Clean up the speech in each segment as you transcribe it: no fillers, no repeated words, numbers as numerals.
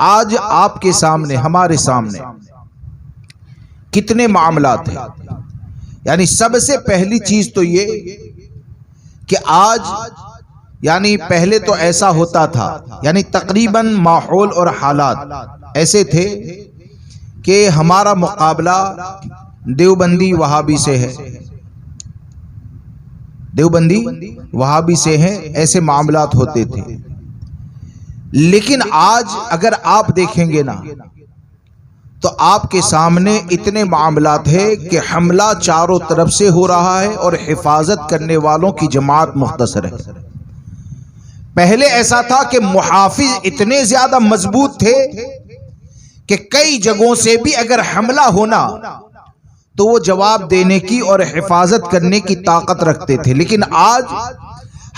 آج آپ کے سامنے، ہمارے سامنے کتنے معاملات ہیں. یعنی سب سے پہلی چیز تو یہ کہ آج یعنی پہلے تو ایسا ہوتا تھا، یعنی تقریباً ماحول اور حالات ایسے تھے کہ ہمارا مقابلہ دیوبندی وہابی سے ہے، دیوبندی وہابی سے ہیں، ایسے معاملات ہوتے تھے. لیکن آج اگر آپ دیکھیں گے نا تو آپ کے سامنے اتنے معاملات ہیں کہ حملہ چاروں طرف سے ہو رہا ہے اور حفاظت کرنے والوں کی جماعت مختصر ہے. پہلے ایسا تھا کہ محافظ اتنے زیادہ مضبوط تھے کہ کئی جگہوں سے بھی اگر حملہ ہونا تو وہ جواب دینے کی اور حفاظت کرنے کی طاقت رکھتے تھے. لیکن آج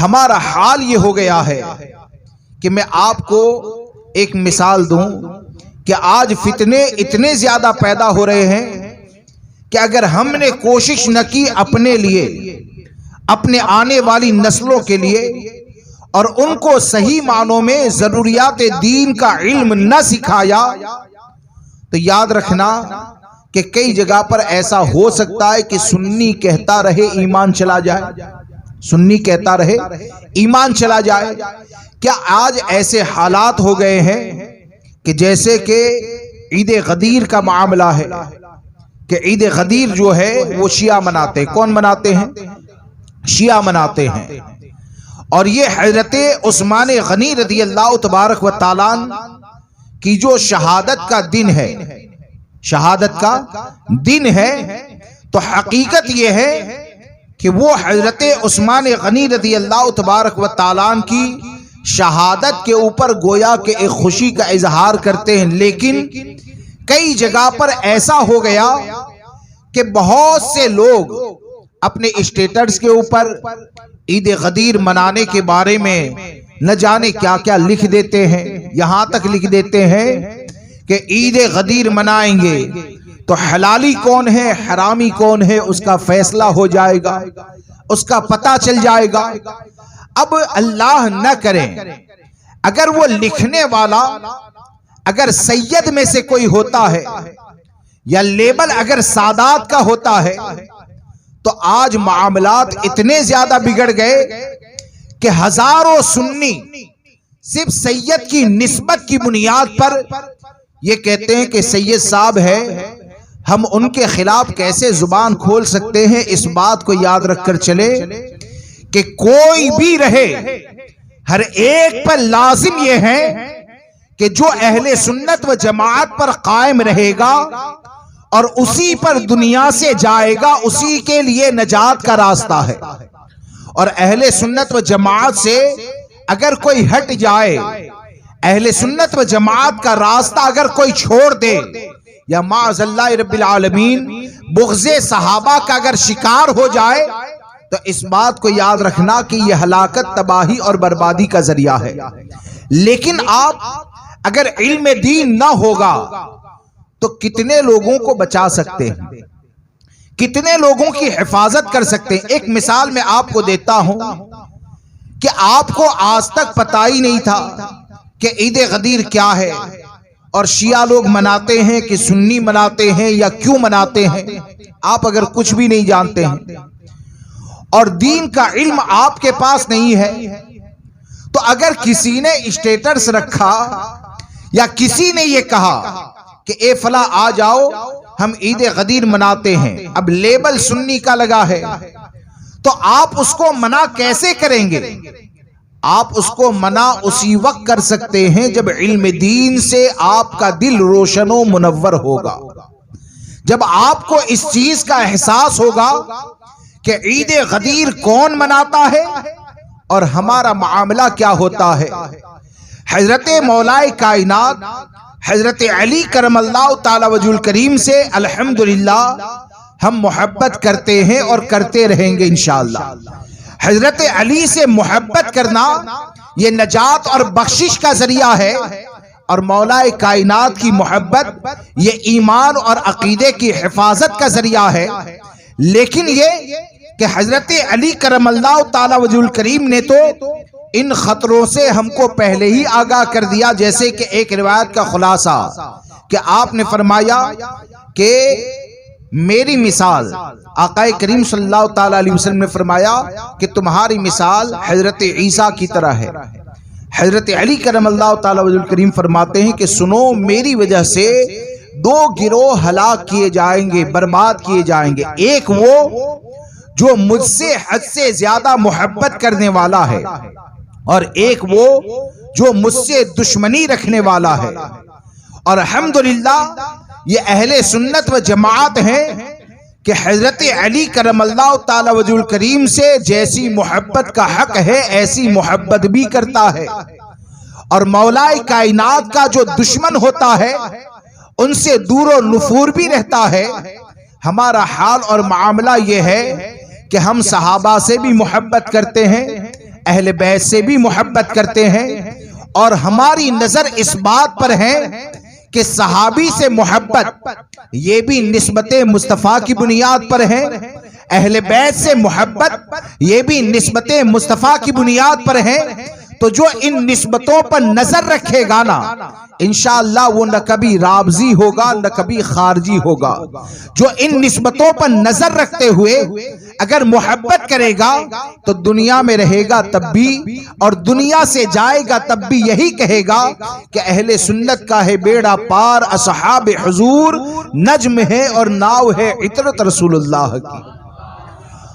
ہمارا حال یہ ہو گیا ہے کہ میں آپ کو ایک مثال دوں کہ آج فتنے اتنے زیادہ پیدا ہو رہے ہیں کہ اگر ہم نے کوشش نہ کی اپنے لیے، اپنے آنے والی نسلوں کے لیے، اور ان کو صحیح معنوں میں ضروریات دین کا علم نہ سکھایا تو یاد رکھنا کہ کئی جگہ پر ایسا ہو سکتا ہے کہ سنی کہتا رہے ایمان چلا جائے، سنی کہتا رہے ایمان چلا جائے. کیا آج ایسے حالات ہو گئے ہیں کہ جیسے کہ عید غدیر کا معاملہ ہے کہ عید غدیر جو ہے وہ شیعہ مناتے ہیں. کون مناتے ہیں؟ شیعہ مناتے ہیں. اور یہ حضرت عثمان غنی رضی اللہ تبارک و تعالیٰ کی جو شہادت کا دن ہے، شہادت کا دن ہے، تو حقیقت یہ ہے کہ وہ حضرت عثمان غنی رضی اللہ تبارک و تعالیٰ کی شہادت کے اوپر گویا کہ ایک خوشی کا اظہار کرتے ہیں. لیکن کئی جگہ پر ایسا ہو گیا کہ بہت سے لوگ اپنے اسٹیٹس کے اوپر عید غدیر منانے کے بارے میں نہ جانے کیا کیا لکھ دیتے ہیں. یہاں تک لکھ دیتے ہیں کہ عید غدیر منائیں گے تو حلالی کون ہے حرامی کون ہے اس کا فیصلہ ہو جائے گا، اس کا پتہ چل جائے گا. اب اللہ نہ کرے اگر وہ لکھنے والا اگر سید میں سے کوئی ہوتا ہے یا لیبل اگر سادات کا ہوتا ہے تو آج معاملات اتنے زیادہ بگڑ گئے کہ ہزاروں سنی صرف سید کی نسبت کی بنیاد پر یہ کہتے ہیں کہ سید صاحب ہے، ہم ان کے خلاف کیسے زبان کھول سکتے ہیں. اس بات کو یاد رکھ کر چلے کہ کوئی بھی رہے ہر ایک پر لازم یہ ہے کہ جو اہل سنت و جماعت پر قائم رہے گا اور اسی پر دنیا سے جائے گا، اسی کے لیے نجات کا راستہ ہے. اور اہل سنت و جماعت سے اگر کوئی ہٹ جائے، اہل سنت و جماعت کا راستہ اگر کوئی چھوڑ دے یا معاذ اللہ رب العالمین بغض صحابہ کا اگر شکار ہو جائے تو اس بات کو یاد رکھنا کہ یہ ہلاکت، تباہی اور بربادی کا ذریعہ ہے. لیکن آپ اگر علم دین نہ ہوگا تو کتنے لوگوں کو بچا سکتے ہیں، کتنے لوگوں کی حفاظت کر سکتے ہیں. ایک مثال میں آپ کو دیتا ہوں کہ آپ کو آج تک پتہ ہی نہیں تھا کہ عید غدیر کیا ہے، اور شیعہ لوگ مناتے ہیں کہ سنی مناتے ہیں یا کیوں مناتے ہیں. آپ اگر کچھ بھی نہیں جانتے ہیں اور دین کا علم آپ کے پاس نہیں ہے تو اگر کسی نے اسٹیٹس رکھا یا کسی نے یہ کہا کہ اے فلاں آ جاؤ ہم عید غدیر مناتے ہیں، اب لیبل سنی کا لگا ہے، تو آپ اس کو منع کیسے کریں گے؟ آپ اس کو منع اسی وقت کر سکتے ہیں جب علم دین سے آپ کا دل روشن و منور ہوگا، جب آپ کو اس چیز کا احساس ہوگا کہ عید غدیر کون مناتا ہے اور ہمارا معاملہ کیا ہوتا ہے. حضرت مولائے کائنات حضرت علی کرم اللہ تعالی وجہ الکریم سے الحمدللہ ہم محبت کرتے ہیں اور کرتے رہیں گے انشاءاللہ. حضرت علی سے محبت کرنا یہ نجات اور بخشش کا ذریعہ ہے، اور مولا کائنات کی محبت یہ ایمان اور عقیدے کی حفاظت کا ذریعہ ہے. لیکن یہ کہ حضرت علی کرم اللہ تعالی وجہ الکریم نے تو ان خطروں سے ہم کو پہلے ہی آگاہ کر دیا. جیسے کہ ایک روایت کا خلاصہ کہ آپ نے فرمایا کہ میری مثال، آقا کریم صلی اللہ تعالی علیہ وسلم نے فرمایا کہ تمہاری مثال حضرت عیسیٰ کی طرح ہے. حضرت علی کرم اللہ تعالی وجہ الکریم فرماتے ہیں کہ سنو، میری وجہ سے دو گروہ ہلاک کیے جائیں گے، برباد کیے جائیں گے. ایک وہ جو مجھ سے حد سے زیادہ محبت کرنے والا ہے، اور ایک وہ جو مجھ سے دشمنی رکھنے والا ہے. اور الحمدللہ یہ اہل سنت و جماعت ہیں کہ حضرت علی کرم اللہ تعالی وجہ الکریم سے جیسی محبت کا حق ہے ایسی محبت بھی کرتا ہے، اور مولا کائنات کا جو دشمن ہوتا ہے ان سے دور و نفور بھی رہتا ہے. ہمارا حال اور معاملہ یہ ہے کہ ہم صحابہ سے بھی محبت کرتے ہیں، اہل بیت سے بھی محبت کرتے ہیں، اور ہماری نظر اس بات پر ہے کہ صحابی سے محبت یہ بھی نسبت مصطفیٰ کی بنیاد پر ہے، اہل بیت سے محبت یہ بھی نسبت مصطفیٰ کی بنیاد پر ہے. تو جو ان نسبتوں پر نظر رکھے گا نا، انشاءاللہ وہ نہ کبھی رابضی ہوگا نہ کبھی خارجی ہوگا. جو ان نسبتوں پر نظر رکھتے ہوئے اگر محبت کرے گا تو دنیا میں رہے گا تب بھی، اور دنیا سے جائے گا تب بھی یہی کہے گا کہ اہل سنت کا ہے بیڑا پار، اصحاب حضور نجم ہے اور ناؤ ہے عطرت رسول اللہ کی.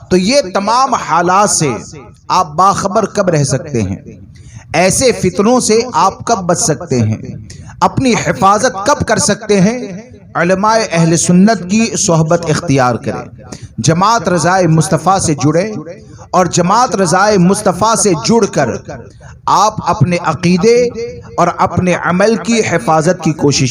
تو یہ تمام حالات سے آپ باخبر کب رہ سکتے ہیں؟ ایسے فتنوں سے آپ کب بچ سکتے ہیں؟ اپنی حفاظت کب کر سکتے ہیں؟ علماء اہل سنت کی صحبت اختیار کریں، جماعت رضائے مصطفیٰ سے جڑے، اور جماعت رضائے مصطفیٰ سے جڑ کر آپ اپنے عقیدے اور اپنے عمل کی حفاظت کی کوشش